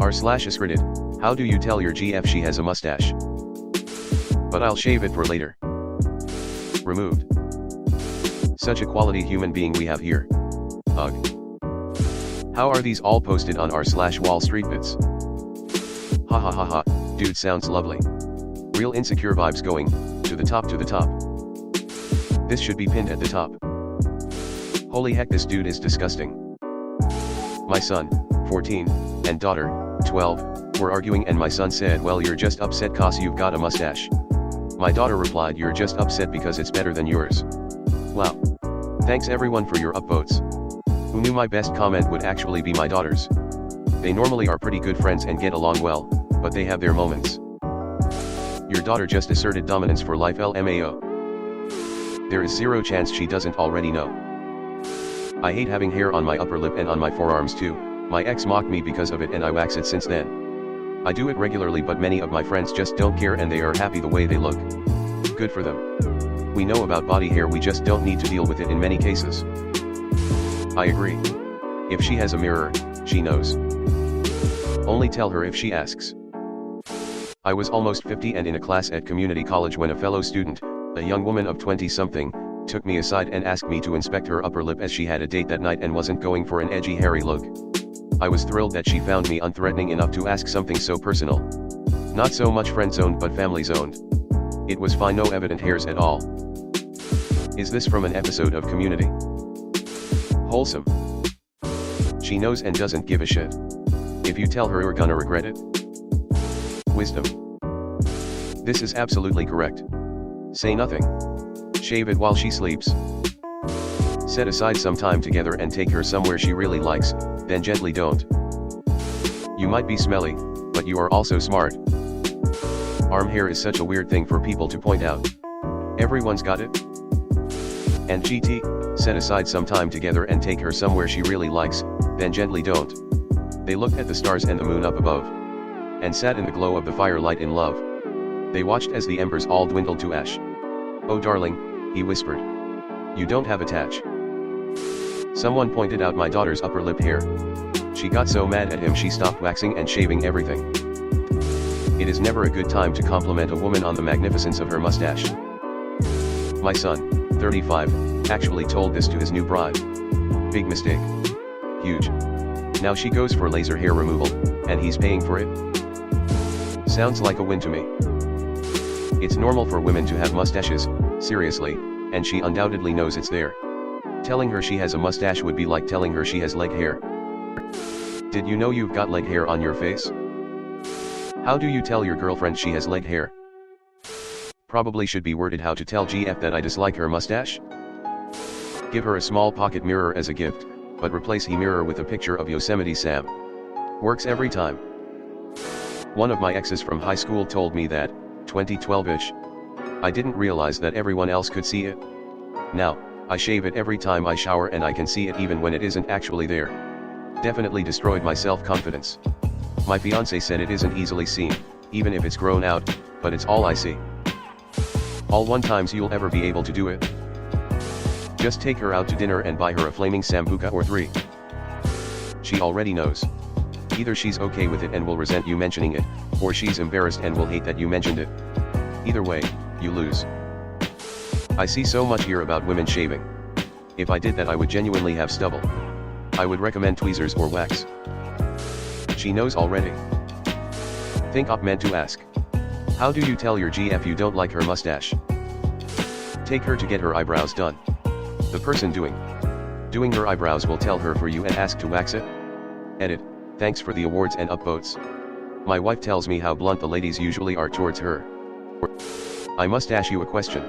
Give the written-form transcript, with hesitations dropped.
r/askreddit, how do you tell your GF she has a mustache? But I'll shave it for later. Removed. Such a quality human being we have here. Ugh. How are these all posted on r/Wall Street Bits? Ha ha ha ha, dude sounds lovely. Real insecure vibes going, to the top to the top. This should be pinned at the top. Holy heck, this dude is disgusting. My son, 14, and daughter, 12, were arguing and my son said, well, you're just upset cause you've got a mustache. My daughter replied, you're just upset because it's better than yours. Wow. Thanks everyone for your upvotes. Who knew my best comment would actually be my daughter's? They normally are pretty good friends and get along well, but they have their moments. Your daughter just asserted dominance for life LMAO. There is zero chance she doesn't already know. I hate having hair on my upper lip and on my forearms too. My ex mocked me because of it and I wax it since then. I do it regularly but many of my friends just don't care and they are happy the way they look. Good for them. We know about body hair, we just don't need to deal with it in many cases. I agree. If she has a mirror, she knows. Only tell her if she asks. I was almost 50 and in a class at community college when a fellow student, a young woman of 20-something, took me aside and asked me to inspect her upper lip as she had a date that night and wasn't going for an edgy hairy look. I was thrilled that she found me unthreatening enough to ask something so personal. Not so much friend-zoned but family-zoned. It was fine, no evident hairs at all. Is this from an episode of Community? Wholesome. She knows and doesn't give a shit. If you tell her, you're gonna regret it. Wisdom. This is absolutely correct. Say nothing. Shave it while she sleeps. Set aside some time together and take her somewhere she really likes, then gently don't. You might be smelly, but you are also smart. Arm hair is such a weird thing for people to point out. Everyone's got it. And GT, set aside some time together and take her somewhere she really likes, then gently don't. They looked at the stars and the moon up above, and sat in the glow of the firelight in love. They watched as the embers all dwindled to ash. Oh darling, he whispered. You don't have a tatch. Someone pointed out my daughter's upper lip hair. She got so mad at him she stopped waxing and shaving everything. It is never a good time to compliment a woman on the magnificence of her mustache. My son, 35, actually told this to his new bride. Big mistake. Huge. Now she goes for laser hair removal, and he's paying for it? Sounds like a win to me. It's normal for women to have mustaches, seriously, and she undoubtedly knows it's there. Telling her she has a mustache would be like telling her she has leg hair. Did you know you've got leg hair on your face? How do you tell your girlfriend she has leg hair? Probably should be worded how to tell GF that I dislike her mustache. Give her a small pocket mirror as a gift, but replace he mirror with a picture of Yosemite Sam. Works every time. One of my exes from high school told me that, 2012-ish. I didn't realize that everyone else could see it. Now, I shave it every time I shower and I can see it even when it isn't actually there. Definitely destroyed my self-confidence. My fiance said it isn't easily seen, even if it's grown out, but it's all I see. All 1 times you'll ever be able to do it. Just take her out to dinner and buy her a flaming sambuca or 3. She already knows. Either she's okay with it and will resent you mentioning it, or she's embarrassed and will hate that you mentioned it. Either way, you lose. I see so much here about women shaving. If I did that I would genuinely have stubble. I would recommend tweezers or wax. She knows already. Think up meant to ask. How do you tell your GF you don't like her mustache? Take her to get her eyebrows done. The person doing her eyebrows will tell her for you and ask to wax it. Edit, thanks for the awards and upvotes. My wife tells me how blunt the ladies usually are towards her. I must ask you a question.